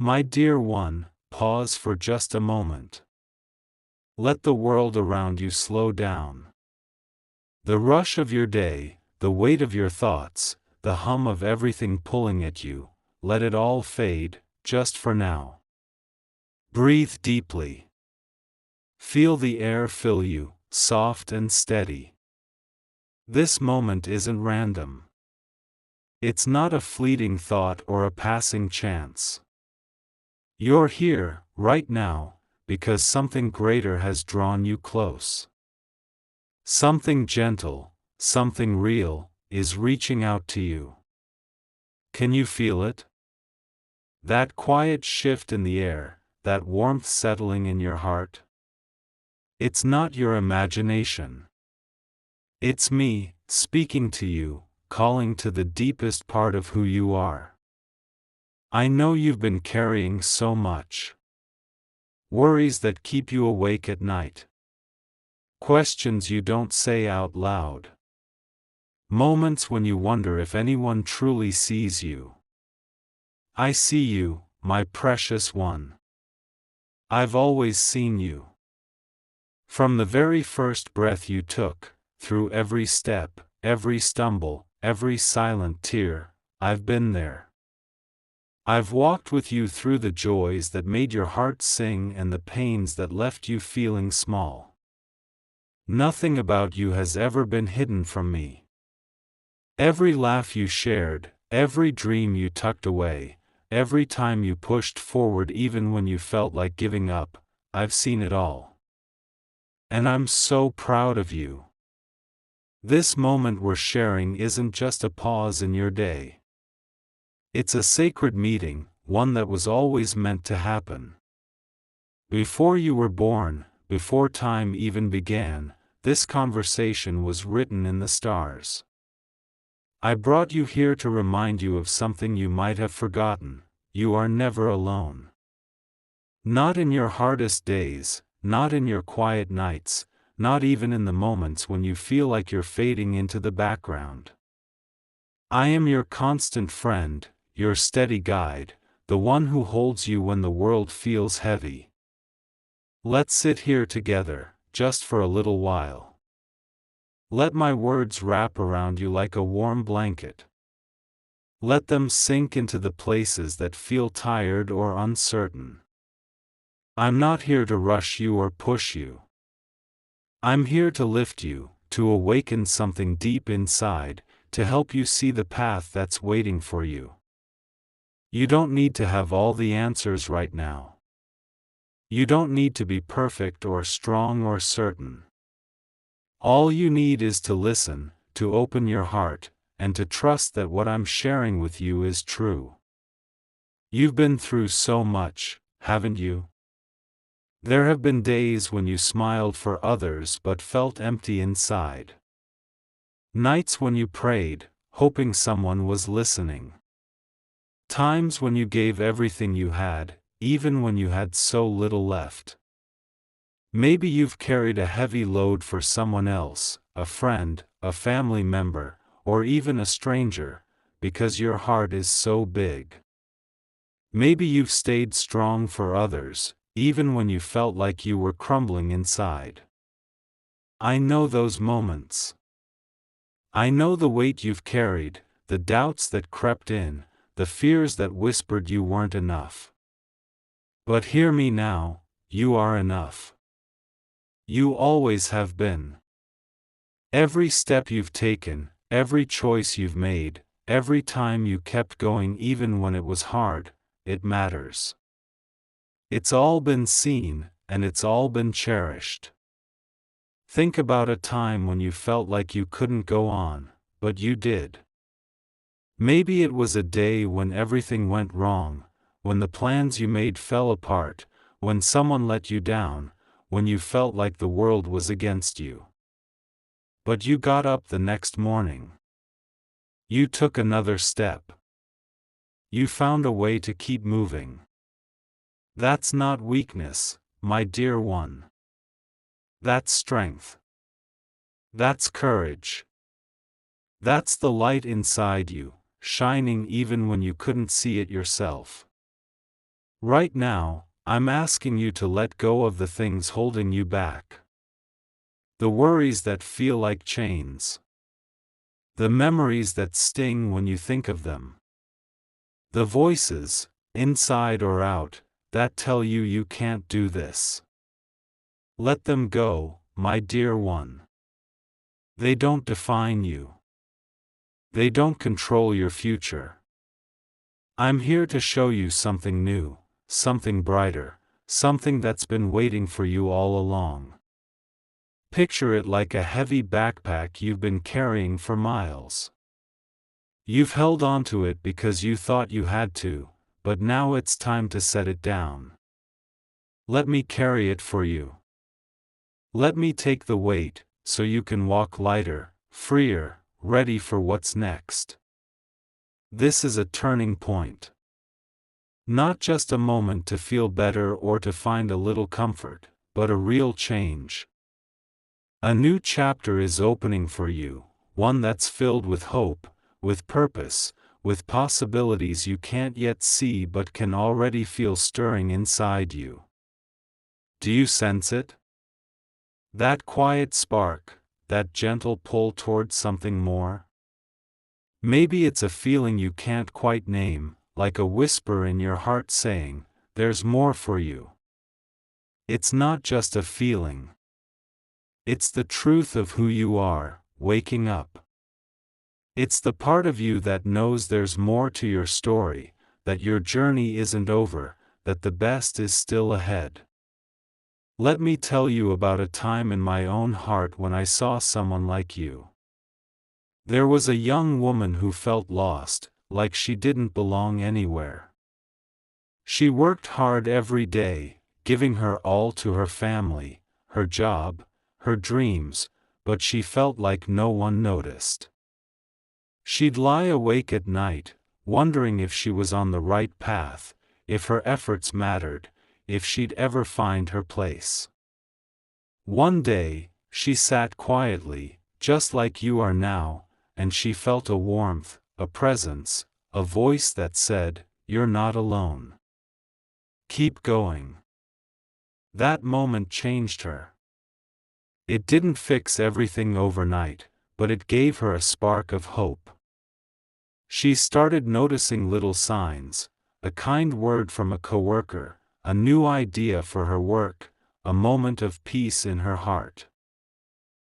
My dear one, pause for just a moment. Let the world around you slow down. The rush of your day, the weight of your thoughts, the hum of everything pulling at you, let it all fade, just for now. Breathe deeply. Feel the air fill you, soft and steady. This moment isn't random. It's not a fleeting thought or a passing chance. You're here, right now, because something greater has drawn you close. Something gentle, something real, is reaching out to you. Can you feel it? That quiet shift in the air, that warmth settling in your heart? It's not your imagination. It's me, speaking to you, calling to the deepest part of who you are. I know you've been carrying so much. Worries that keep you awake at night. Questions you don't say out loud. Moments when you wonder if anyone truly sees you. I see you, my precious one. I've always seen you. From the very first breath you took, through every step, every stumble, every silent tear, I've been there. I've walked with you through the joys that made your heart sing and the pains that left you feeling small. Nothing about you has ever been hidden from me. Every laugh you shared, every dream you tucked away, every time you pushed forward even when you felt like giving up, I've seen it all. And I'm so proud of you. This moment we're sharing isn't just a pause in your day. It's a sacred meeting, one that was always meant to happen. Before you were born, before time even began, this conversation was written in the stars. I brought you here to remind you of something you might have forgotten: you are never alone. Not in your hardest days, not in your quiet nights, not even in the moments when you feel like you're fading into the background. I am your constant friend, your steady guide, the one who holds you when the world feels heavy. Let's sit here together, just for a little while. Let my words wrap around you like a warm blanket. Let them sink into the places that feel tired or uncertain. I'm not here to rush you or push you. I'm here to lift you, to awaken something deep inside, to help you see the path that's waiting for you. You don't need to have all the answers right now. You don't need to be perfect or strong or certain. All you need is to listen, to open your heart, and to trust that what I'm sharing with you is true. You've been through so much, haven't you? There have been days when you smiled for others but felt empty inside. Nights when you prayed, hoping someone was listening. Times when you gave everything you had, even when you had so little left. Maybe you've carried a heavy load for someone else, a friend, a family member, or even a stranger, because your heart is so big. Maybe you've stayed strong for others, even when you felt like you were crumbling inside. I know those moments. I know the weight you've carried, the doubts that crept in, the fears that whispered you weren't enough. But hear me now, you are enough. You always have been. Every step you've taken, every choice you've made, every time you kept going even when it was hard, it matters. It's all been seen, and it's all been cherished. Think about a time when you felt like you couldn't go on, but you did. Maybe it was a day when everything went wrong, when the plans you made fell apart, when someone let you down, when you felt like the world was against you. But you got up the next morning. You took another step. You found a way to keep moving. That's not weakness, my dear one. That's strength. That's courage. That's the light inside you, shining even when you couldn't see it yourself. Right now, I'm asking you to let go of the things holding you back. The worries that feel like chains. The memories that sting when you think of them. The voices, inside or out, that tell you you can't do this. Let them go, my dear one. They don't define you. They don't control your future. I'm here to show you something new, something brighter, something that's been waiting for you all along. Picture it like a heavy backpack you've been carrying for miles. You've held onto it because you thought you had to, but now it's time to set it down. Let me carry it for you. Let me take the weight, so you can walk lighter, freer, ready for what's next. This is a turning point. Not just a moment to feel better or to find a little comfort, but a real change. A new chapter is opening for you, one that's filled with hope, with purpose, with possibilities you can't yet see but can already feel stirring inside you. Do you sense it? That quiet spark, that gentle pull towards something more? Maybe it's a feeling you can't quite name, like a whisper in your heart saying, "There's more for you." It's not just a feeling. It's the truth of who you are, waking up. It's the part of you that knows there's more to your story, that your journey isn't over, that the best is still ahead. Let me tell you about a time in my own heart when I saw someone like you. There was a young woman who felt lost, like she didn't belong anywhere. She worked hard every day, giving her all to her family, her job, her dreams, but she felt like no one noticed. She'd lie awake at night, wondering if she was on the right path, if her efforts mattered, if she'd ever find her place. One day, she sat quietly, just like you are now, and she felt a warmth, a presence, a voice that said, "You're not alone. Keep going." That moment changed her. It didn't fix everything overnight, but it gave her a spark of hope. She started noticing little signs, a kind word from a coworker, a new idea for her work, a moment of peace in her heart.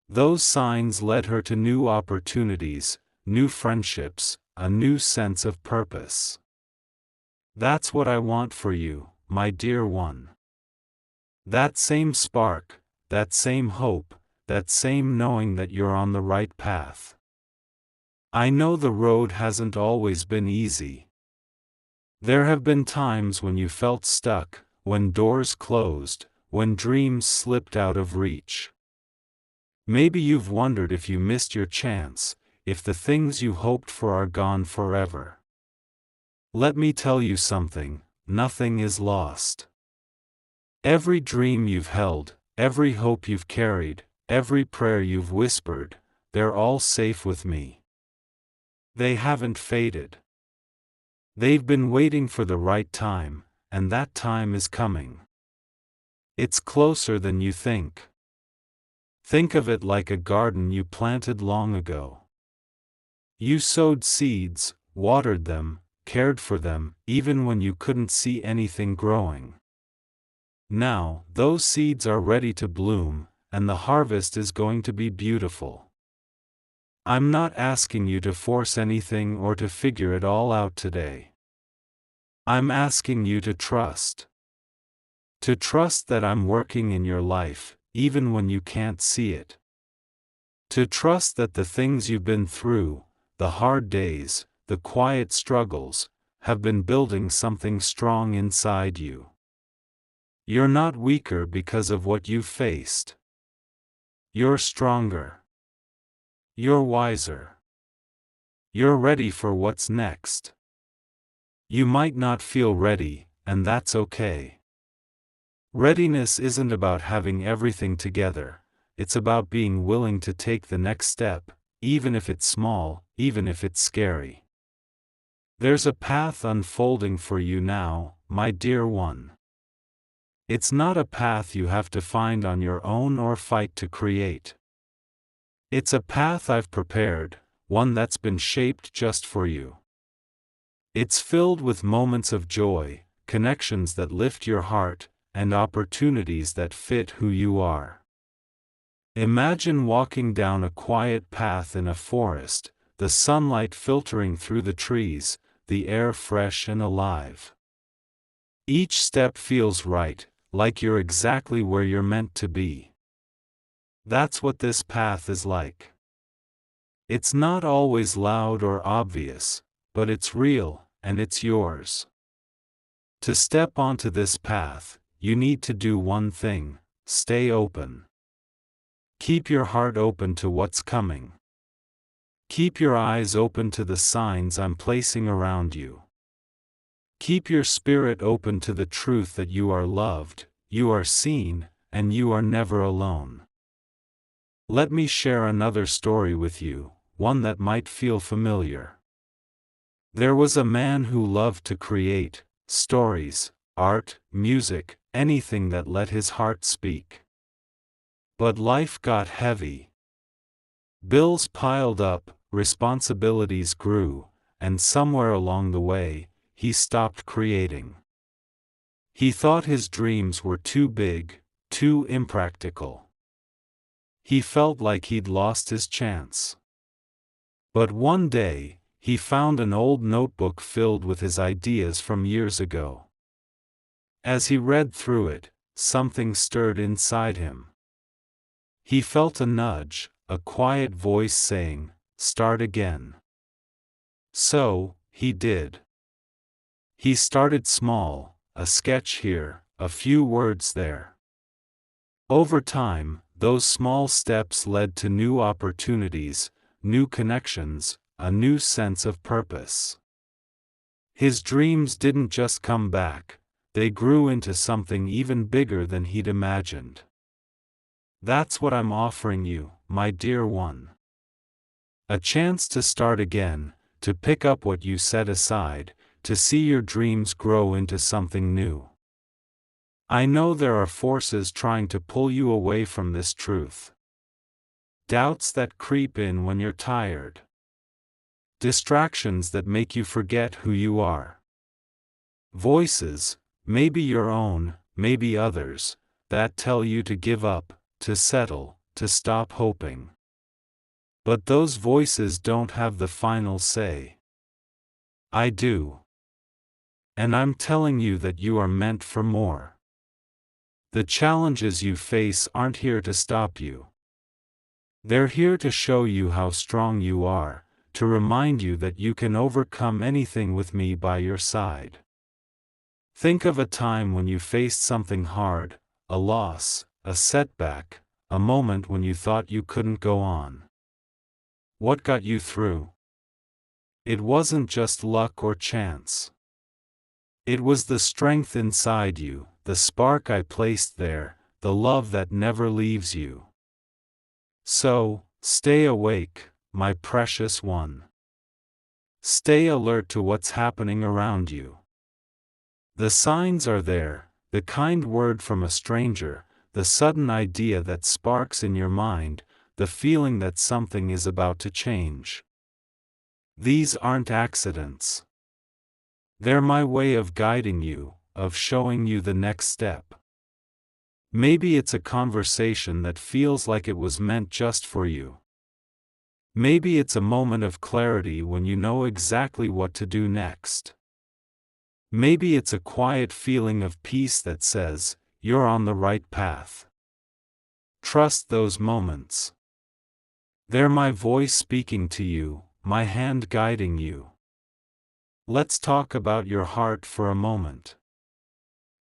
Those signs led her to new opportunities, new friendships, a new sense of purpose. That's what I want for you, my dear one. That same spark, that same hope, that same knowing that you're on the right path. I know the road hasn't always been easy. There have been times when you felt stuck, when doors closed, when dreams slipped out of reach. Maybe you've wondered if you missed your chance, if the things you hoped for are gone forever. Let me tell you something, nothing is lost. Every dream you've held, every hope you've carried, every prayer you've whispered, they're all safe with me. They haven't faded. They've been waiting for the right time, and that time is coming. It's closer than you think. Think of it like a garden you planted long ago. You sowed seeds, watered them, cared for them, even when you couldn't see anything growing. Now, those seeds are ready to bloom, and the harvest is going to be beautiful. I'm not asking you to force anything or to figure it all out today. I'm asking you to trust. To trust that I'm working in your life, even when you can't see it. To trust that the things you've been through, the hard days, the quiet struggles, have been building something strong inside you. You're not weaker because of what you've faced. You're stronger. You're wiser. You're ready for what's next. You might not feel ready, and that's okay. Readiness isn't about having everything together, it's about being willing to take the next step, even if it's small, even if it's scary. There's a path unfolding for you now, my dear one. It's not a path you have to find on your own or fight to create. It's a path I've prepared, one that's been shaped just for you. It's filled with moments of joy, connections that lift your heart, and opportunities that fit who you are. Imagine walking down a quiet path in a forest, the sunlight filtering through the trees, the air fresh and alive. Each step feels right, like you're exactly where you're meant to be. That's what this path is like. It's not always loud or obvious, but it's real, and it's yours. To step onto this path, you need to do one thing: stay open. Keep your heart open to what's coming. Keep your eyes open to the signs I'm placing around you. Keep your spirit open to the truth that you are loved, you are seen, and you are never alone. Let me share another story with you, one that might feel familiar. There was a man who loved to create stories, art, music, anything that let his heart speak. But life got heavy. Bills piled up, responsibilities grew, and somewhere along the way, he stopped creating. He thought his dreams were too big, too impractical. He felt like he'd lost his chance. But one day, he found an old notebook filled with his ideas from years ago. As he read through it, something stirred inside him. He felt a nudge, a quiet voice saying, "Start again." So, he did. He started small, a sketch here, a few words there. Over time, those small steps led to new opportunities, new connections, a new sense of purpose. His dreams didn't just come back, they grew into something even bigger than he'd imagined. That's what I'm offering you, my dear one. A chance to start again, to pick up what you set aside, to see your dreams grow into something new. I know there are forces trying to pull you away from this truth. Doubts that creep in when you're tired. Distractions that make you forget who you are. Voices, maybe your own, maybe others, that tell you to give up, to settle, to stop hoping. But those voices don't have the final say. I do. And I'm telling you that you are meant for more. The challenges you face aren't here to stop you. They're here to show you how strong you are, to remind you that you can overcome anything with me by your side. Think of a time when you faced something hard, a loss, a setback, a moment when you thought you couldn't go on. What got you through? It wasn't just luck or chance. It was the strength inside you, the spark I placed there, the love that never leaves you. So, stay awake, my precious one. Stay alert to what's happening around you. The signs are there, the kind word from a stranger, the sudden idea that sparks in your mind, the feeling that something is about to change. These aren't accidents. They're my way of guiding you, of showing you the next step. Maybe it's a conversation that feels like it was meant just for you. Maybe it's a moment of clarity when you know exactly what to do next. Maybe it's a quiet feeling of peace that says, you're on the right path. Trust those moments. They're my voice speaking to you, my hand guiding you. Let's talk about your heart for a moment.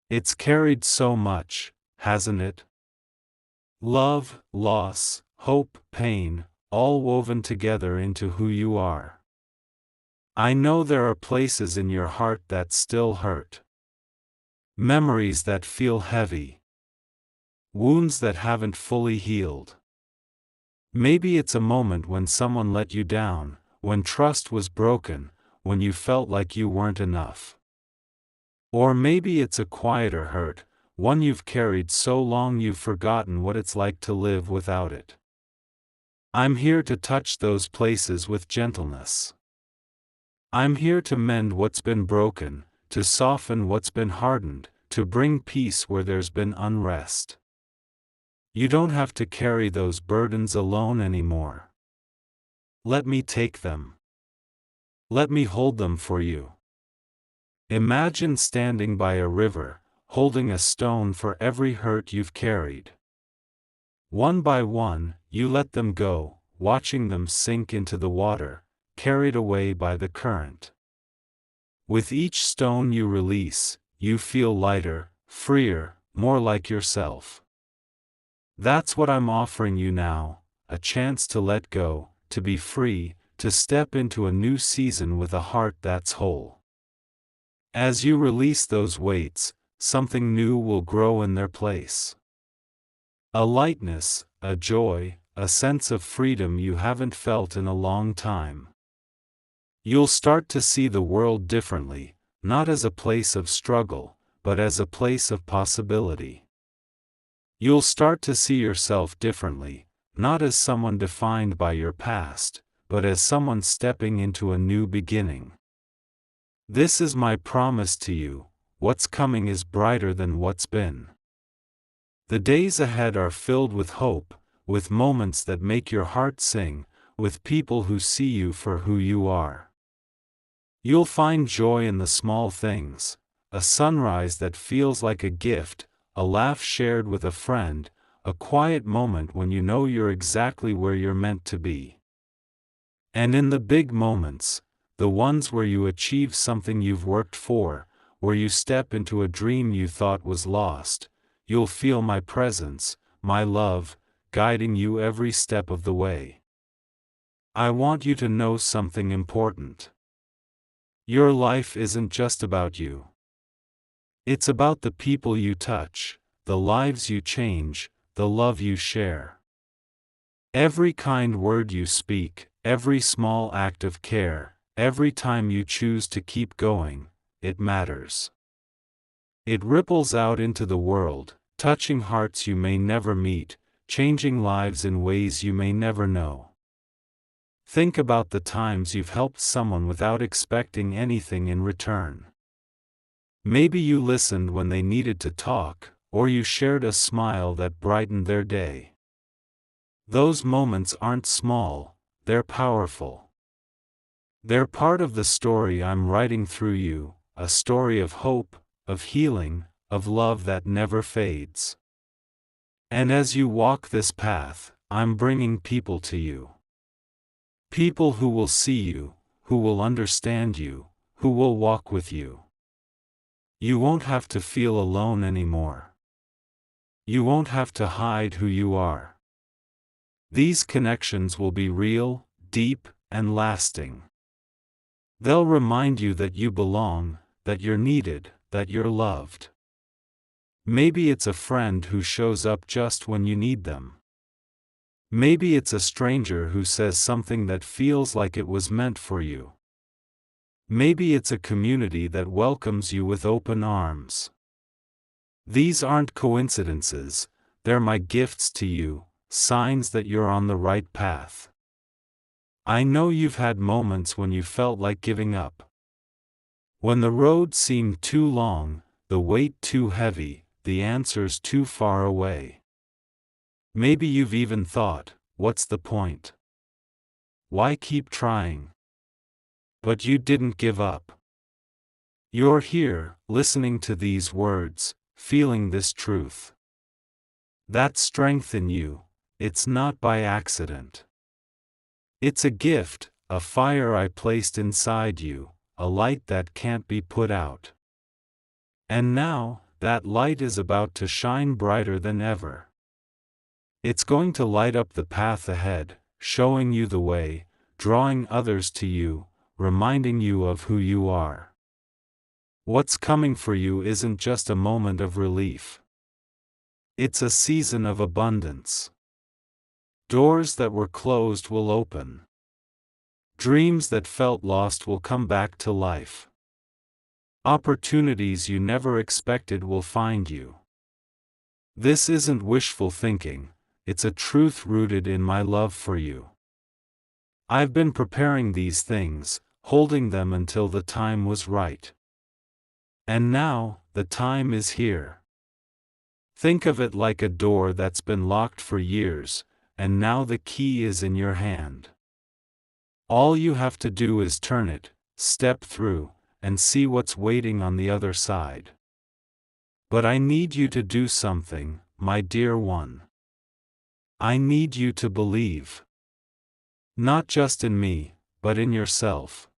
It's carried so much, hasn't it? Love, loss, hope, pain, all woven together into who you are. I know there are places in your heart that still hurt. Memories that feel heavy. Wounds that haven't fully healed. Maybe it's a moment when someone let you down, when trust was broken, when you felt like you weren't enough. Or maybe it's a quieter hurt, one you've carried so long you've forgotten what it's like to live without it. I'm here to touch those places with gentleness. I'm here to mend what's been broken, to soften what's been hardened, to bring peace where there's been unrest. You don't have to carry those burdens alone anymore. Let me take them. Let me hold them for you. Imagine standing by a river, holding a stone for every hurt you've carried. One by one, you let them go, watching them sink into the water, carried away by the current. With each stone you release, you feel lighter, freer, more like yourself. That's what I'm offering you now, a chance to let go, to be free, to step into a new season with a heart that's whole. As you release those weights, something new will grow in their place. A lightness, a joy, a sense of freedom you haven't felt in a long time. You'll start to see the world differently, not as a place of struggle, but as a place of possibility. You'll start to see yourself differently, not as someone defined by your past, but as someone stepping into a new beginning. This is my promise to you, what's coming is brighter than what's been. The days ahead are filled with hope, with moments that make your heart sing, with people who see you for who you are. You'll find joy in the small things, a sunrise that feels like a gift, a laugh shared with a friend, a quiet moment when you know you're exactly where you're meant to be. And in the big moments, the ones where you achieve something you've worked for, where you step into a dream you thought was lost, you'll feel my presence, my love, guiding you every step of the way. I want you to know something important. Your life isn't just about you. It's about the people you touch, the lives you change, the love you share. Every kind word you speak, every small act of care, every time you choose to keep going, it matters. It ripples out into the world, touching hearts you may never meet, changing lives in ways you may never know. Think about the times you've helped someone without expecting anything in return. Maybe you listened when they needed to talk, or you shared a smile that brightened their day. Those moments aren't small, they're powerful. They're part of the story I'm writing through you, a story of hope, of healing, of love that never fades. And as you walk this path, I'm bringing people to you. People who will see you, who will understand you, who will walk with you. You won't have to feel alone anymore. You won't have to hide who you are. These connections will be real, deep, and lasting. They'll remind you that you belong, that you're needed, that you're loved. Maybe it's a friend who shows up just when you need them. Maybe it's a stranger who says something that feels like it was meant for you. Maybe it's a community that welcomes you with open arms. These aren't coincidences, they're my gifts to you, signs that you're on the right path. I know you've had moments when you felt like giving up. When the road seemed too long, the weight too heavy, the answers too far away. Maybe you've even thought, what's the point? Why keep trying? But you didn't give up. You're here, listening to these words, feeling this truth. That strength in you, it's not by accident. It's a gift, a fire I placed inside you, a light that can't be put out. And now, that light is about to shine brighter than ever. It's going to light up the path ahead, showing you the way, drawing others to you, reminding you of who you are. What's coming for you isn't just a moment of relief. It's a season of abundance. Doors that were closed will open. Dreams that felt lost will come back to life. Opportunities you never expected will find you. This isn't wishful thinking, it's a truth rooted in my love for you. I've been preparing these things, holding them until the time was right. And now, the time is here. Think of it like a door that's been locked for years, and now the key is in your hand. All you have to do is turn it, step through, and see what's waiting on the other side. But I need you to do something, my dear one. I need you to believe. Not just in me, but in yourself.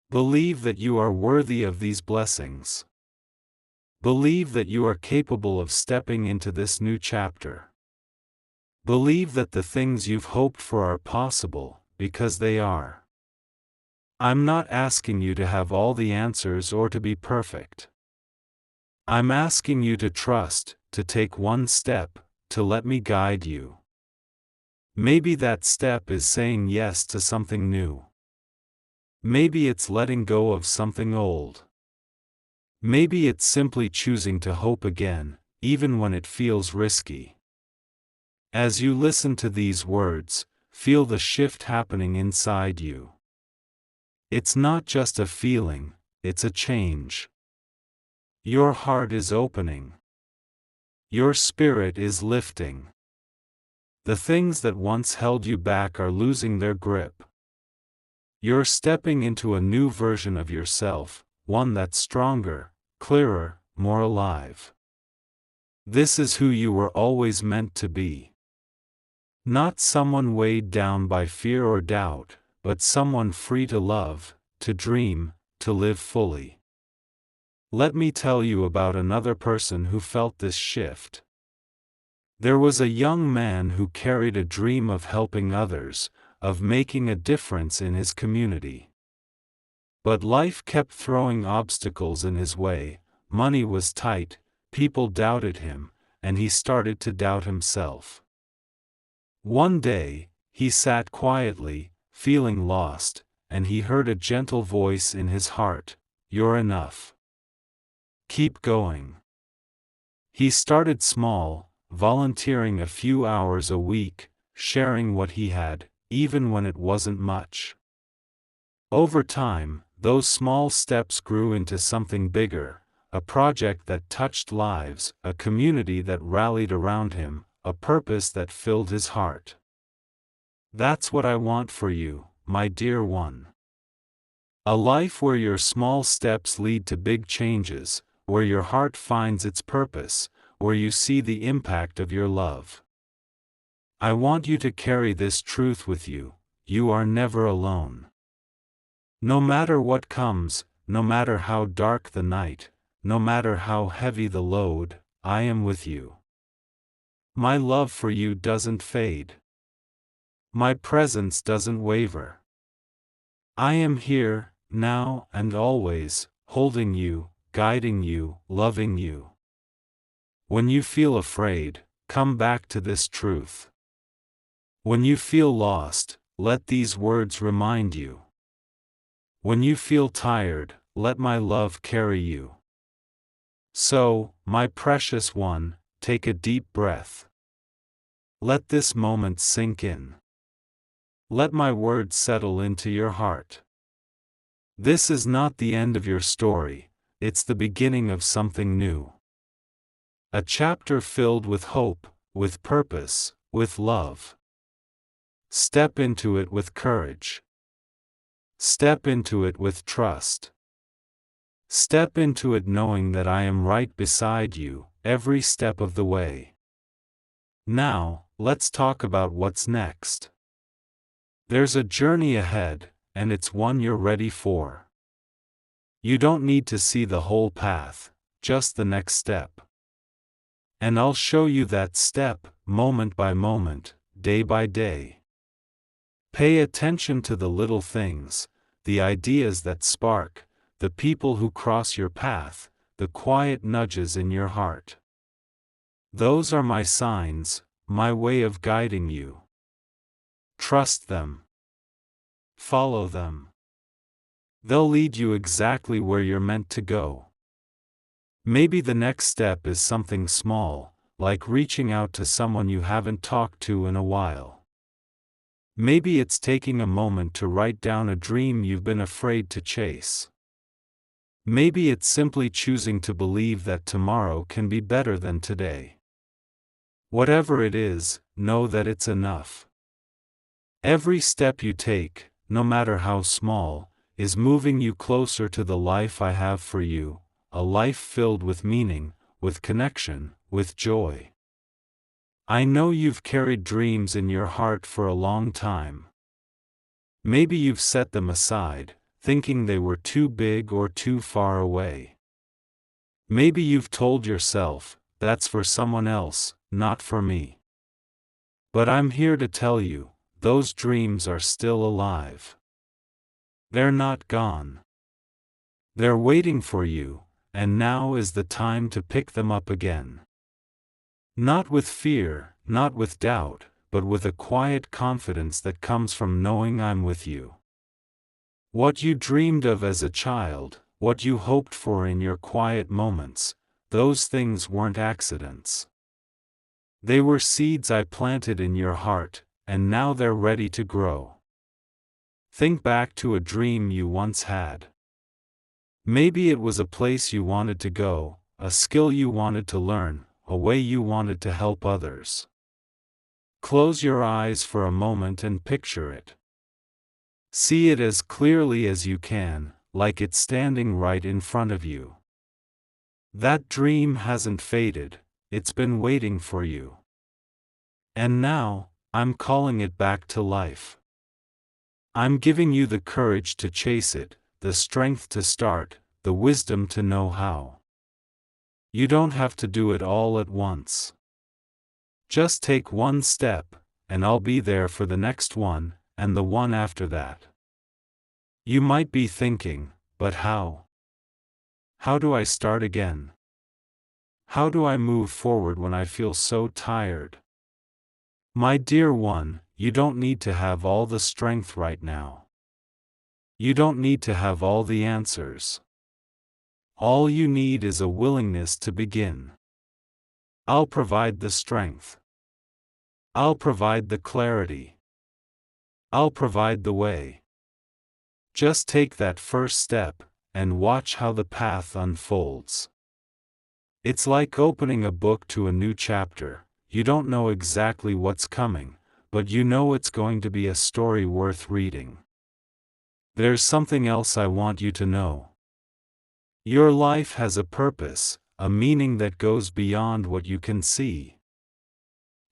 Believe that you are worthy of these blessings. Believe that you are capable of stepping into this new chapter. Believe that the things you've hoped for are possible, because they are. I'm not asking you to have all the answers or to be perfect. I'm asking you to trust, to take one step, to let me guide you. Maybe that step is saying yes to something new. Maybe it's letting go of something old. Maybe it's simply choosing to hope again, even when it feels risky. As you listen to these words, feel the shift happening inside you. It's not just a feeling, it's a change. Your heart is opening. Your spirit is lifting. The things that once held you back are losing their grip. You're stepping into a new version of yourself, one that's stronger, clearer, more alive. This is who you were always meant to be. Not someone weighed down by fear or doubt, but someone free to love, to dream, to live fully. Let me tell you about another person who felt this shift. There was a young man who carried a dream of helping others, of making a difference in his community. But life kept throwing obstacles in his way, money was tight, people doubted him, and he started to doubt himself. One day, he sat quietly, feeling lost, and he heard a gentle voice in his heart, "You're enough. Keep going." He started small, volunteering a few hours a week, sharing what he had, even when it wasn't much. Over time, those small steps grew into something bigger, a project that touched lives, a community that rallied around him, a purpose that filled his heart. That's what I want for you, my dear one. A life where your small steps lead to big changes, where your heart finds its purpose, where you see the impact of your love. I want you to carry this truth with you: you are never alone. No matter what comes, no matter how dark the night, no matter how heavy the load, I am with you. My love for you doesn't fade. My presence doesn't waver. I am here, now and always, holding you, guiding you, loving you. When you feel afraid, come back to this truth. When you feel lost, let these words remind you. When you feel tired, let my love carry you. So, my precious one, take a deep breath. Let this moment sink in. Let my words settle into your heart. This is not the end of your story, it's the beginning of something new. A chapter filled with hope, with purpose, with love. Step into it with courage. Step into it with trust. Step into it knowing that I am right beside you, every step of the way. Now, let's talk about what's next. There's a journey ahead, and it's one you're ready for. You don't need to see the whole path, just the next step. And I'll show you that step, moment by moment, day by day. Pay attention to the little things, the ideas that spark, the people who cross your path, the quiet nudges in your heart. Those are my signs, my way of guiding you. Trust them. Follow them. They'll lead you exactly where you're meant to go. Maybe the next step is something small, like reaching out to someone you haven't talked to in a while. Maybe it's taking a moment to write down a dream you've been afraid to chase. Maybe it's simply choosing to believe that tomorrow can be better than today. Whatever it is, know that it's enough. Every step you take, no matter how small, is moving you closer to the life I have for you, a life filled with meaning, with connection, with joy. I know you've carried dreams in your heart for a long time. Maybe you've set them aside, thinking they were too big or too far away. Maybe you've told yourself, that's for someone else, not for me. But I'm here to tell you, those dreams are still alive. They're not gone. They're waiting for you, and now is the time to pick them up again. Not with fear, not with doubt, but with a quiet confidence that comes from knowing I'm with you. What you dreamed of as a child, what you hoped for in your quiet moments, those things weren't accidents. They were seeds I planted in your heart, and now they're ready to grow. Think back to a dream you once had. Maybe it was a place you wanted to go, a skill you wanted to learn, a way you wanted to help others. Close your eyes for a moment and picture it. See it as clearly as you can, like it's standing right in front of you. That dream hasn't faded, it's been waiting for you. And now, I'm calling it back to life. I'm giving you the courage to chase it, the strength to start, the wisdom to know how. You don't have to do it all at once. Just take one step, and I'll be there for the next one, and the one after that. You might be thinking, but how? How do I start again? How do I move forward when I feel so tired? My dear one, you don't need to have all the strength right now. You don't need to have all the answers. All you need is a willingness to begin. I'll provide the strength. I'll provide the clarity. I'll provide the way. Just take that first step, and watch how the path unfolds. It's like opening a book to a new chapter. You don't know exactly what's coming, but you know it's going to be a story worth reading. There's something else I want you to know. Your life has a purpose, a meaning that goes beyond what you can see.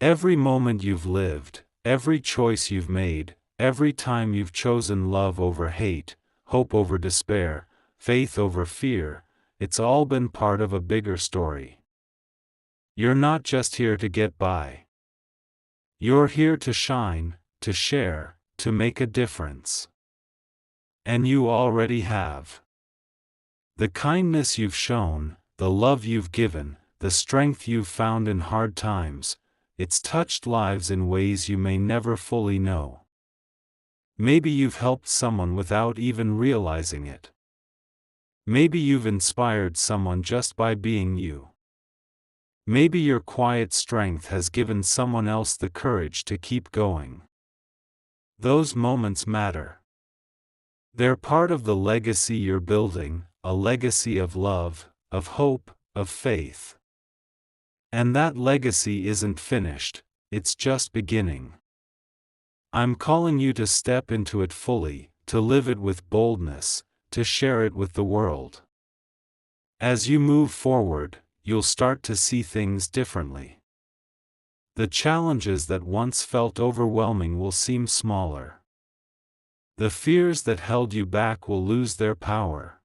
Every moment you've lived, every choice you've made, every time you've chosen love over hate, hope over despair, faith over fear, it's all been part of a bigger story. You're not just here to get by. You're here to shine, to share, to make a difference. And you already have. The kindness you've shown, the love you've given, the strength you've found in hard times, it's touched lives in ways you may never fully know. Maybe you've helped someone without even realizing it. Maybe you've inspired someone just by being you. Maybe your quiet strength has given someone else the courage to keep going. Those moments matter. They're part of the legacy you're building, a legacy of love, of hope, of faith. And that legacy isn't finished, it's just beginning. I'm calling you to step into it fully, to live it with boldness, to share it with the world. As you move forward, you'll start to see things differently. The challenges that once felt overwhelming will seem smaller. The fears that held you back will lose their power.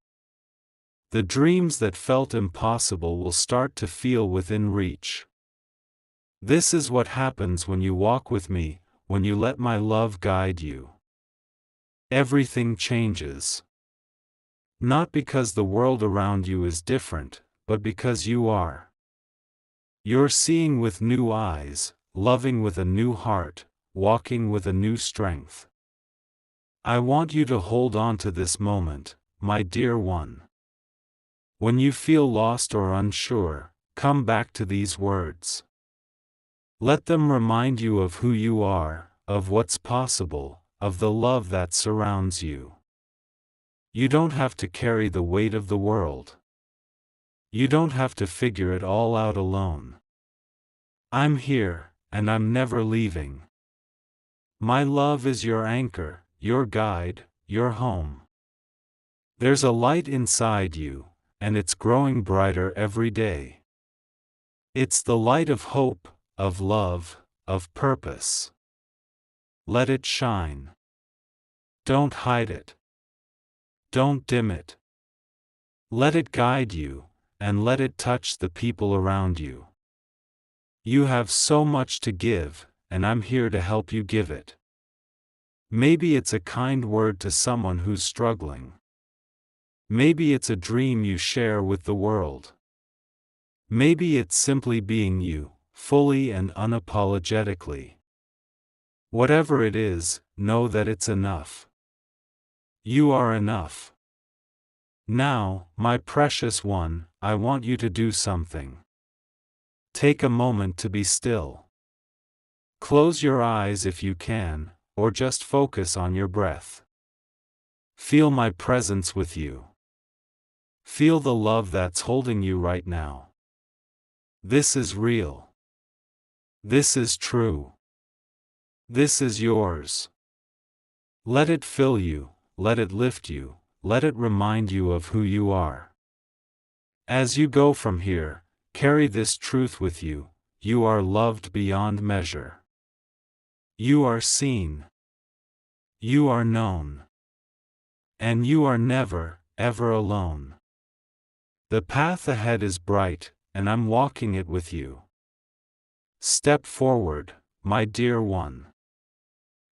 The dreams that felt impossible will start to feel within reach. This is what happens when you walk with me, when you let my love guide you. Everything changes. Not because the world around you is different, but because you are. You're seeing with new eyes, loving with a new heart, walking with a new strength. I want you to hold on to this moment, my dear one. When you feel lost or unsure, come back to these words. Let them remind you of who you are, of what's possible, of the love that surrounds you. You don't have to carry the weight of the world. You don't have to figure it all out alone. I'm here, and I'm never leaving. My love is your anchor, your guide, your home. There's a light inside you, and it's growing brighter every day. It's the light of hope, of love, of purpose. Let it shine. Don't hide it. Don't dim it. Let it guide you, and let it touch the people around you. You have so much to give, and I'm here to help you give it. Maybe it's a kind word to someone who's struggling. Maybe it's a dream you share with the world. Maybe it's simply being you, fully and unapologetically. Whatever it is, know that it's enough. You are enough. Now, my precious one, I want you to do something. Take a moment to be still. Close your eyes if you can, or just focus on your breath. Feel my presence with you. Feel the love that's holding you right now. This is real. This is true. This is yours. Let it fill you, let it lift you, let it remind you of who you are. As you go from here, carry this truth with you: you are loved beyond measure. You are seen. You are known. And you are never, ever alone. The path ahead is bright, and I'm walking it with you. Step forward, my dear one.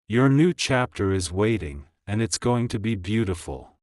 Your new chapter is waiting, and it's going to be beautiful.